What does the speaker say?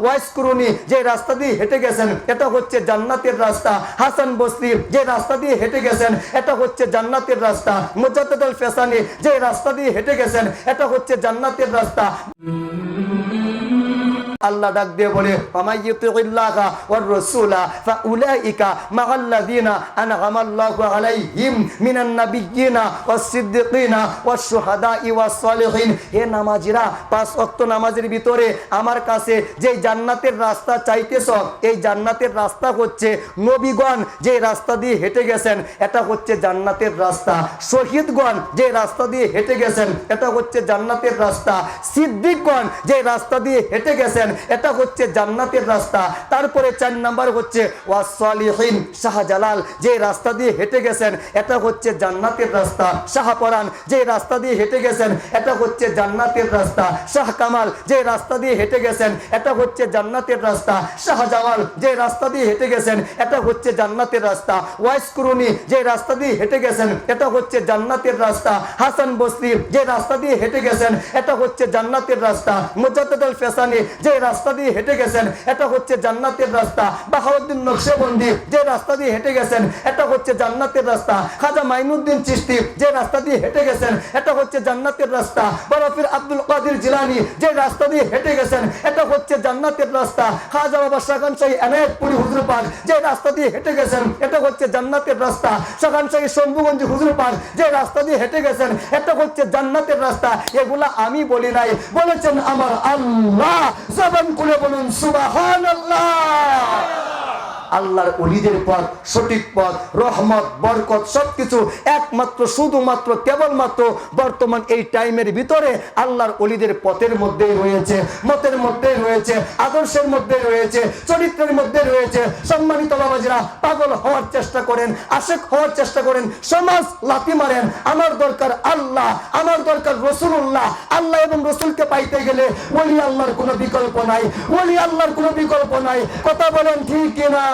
ওয়াইসকুরুনি যে রাস্তা দিয়ে হেঁটে গেছেন এটা হচ্ছে জান্নাতের রাস্তা। হাসান বসরি যে রাস্তা দিয়ে হেঁটে গেছেন এটা হচ্ছে জান্নাতের রাস্তা। মুজাদ্দিদ আল ফেসানি যে রাস্তা দিয়ে হেঁটে গেছেন এটা হচ্ছে জান্নাতের রাস্তা। আল্লাহ ডাক দিয়ে বলে ফামাইয়ুতিল্লাহা ওয়ার রাসূলা ফাউলাইকা মাআল্লাযিনা আনআমাল্লাহু আলাইহিম মিনান নাবিয়্যিনা ওয়াস সিদ্দিকিনা ওয়াস শুহাদাই ওয়াস সালিহিন। হে নামাজিরা, পাঁচ ওয়াক্ত নামাজের ভিতরে আমার কাছে যে জান্নাতের রাস্তা চাইতেছ, এই জান্নাতের রাস্তা হচ্ছে নবীগণ যে রাস্তা দিয়ে হেঁটে গেছেন এটা হচ্ছে জান্নাতের রাস্তা। শহীদগণ যে রাস্তা দিয়ে হেঁটে গেছেন এটা হচ্ছে জান্নাতের রাস্তা। সিদ্দিকগণ যে রাস্তা দিয়ে হেঁটে গেছেন এটা হচ্ছে জান্নাতের রাস্তা। তারপরে 4 নাম্বার হচ্ছে ওয়াস সালিহিন, শাহজালাল যে রাস্তা দিয়ে হেঁটে গেছেন এটা হচ্ছে জান্নাতের রাস্তা। শাহপরান যে রাস্তা দিয়ে হেঁটে গেছেন এটা হচ্ছে জান্নাতের রাস্তা। শাহ কামাল যে রাস্তা দিয়ে হেঁটে গেছেন এটা হচ্ছে জান্নাতের রাস্তা। শাহজামাল যে রাস্তা দিয়ে হেঁটে গেছেন এটা হচ্ছে জান্নাতের রাস্তা। ওয়াইসকুরুনি যে রাস্তা দিয়ে হেঁটে গেছেন এটা হচ্ছে জান্নাতের রাস্তা। হাসান বসরি যে রাস্তা দিয়ে হেঁটে গেছেন এটা হচ্ছে জান্নাতের রাস্তা। মুজাদ্দিদ আল ফেসানি যে রাস্তা দিয়ে হেঁটে গেছেন এটা হচ্ছে জান্নাতের রাস্তা। বাহাউদ্দিন নকশবন্দি যে রাস্তা দিয়ে হেঁটে গেছেন এটা হচ্ছে জান্নাতের রাস্তা। খাজা মাইনুদ্দিন চিশতি যে রাস্তা দিয়ে হেঁটে গেছেন এটা হচ্ছে জান্নাতের রাস্তা। বরফির আব্দুল কাদের জিলানী যে রাস্তা দিয়ে হেঁটে গেছেন এটা হচ্ছে জান্নাতের রাস্তা। খাজা বাবা শাখান শাহী এনায়েতপুরি হুজুর পাক যে রাস্তা দিয়ে হেঁটে গেছেন এটা হচ্ছে জান্নাতের রাস্তা। শাখান শাহী শম্ভুগঞ্জ হুজুর পাক যে রাস্তা দিয়ে হেঁটে গেছেন এটা হচ্ছে জান্নাতের রাস্তা। এগুলা আমি বলি নাই, বলেছেন আমার আল্লাহ। জবান খুলে বলুন সুবহানাল্লাহ। আল্লাহর ওলিদের পথ, সঠিক পথ, রহমত, বরকত সবকিছু একমাত্র শুধুমাত্র কেবলমাত্র বর্তমান এই টাইমের ভিতরে আল্লাহর ওলিদের পথের মধ্যেই রয়েছে, মতের মধ্যেই রয়েছে, আদর্শের মধ্যে রয়েছে, চরিত্রের মধ্যে রয়েছে। সম্মানিত বাবাজিরা, পাগল হওয়ার চেষ্টা করেন, আশেক হওয়ার চেষ্টা করেন, সমাজ লাথি মারেন। আমার দরকার আল্লাহ, আমার দরকার রাসূলুল্লাহ। আল্লাহ এবং রাসূলকে পাইতে গেলে ওলি আল্লাহর কোনো বিকল্প নাই, ওলি আল্লাহর কোনো বিকল্প নাই। কথা বলেন ঠিক কিনা?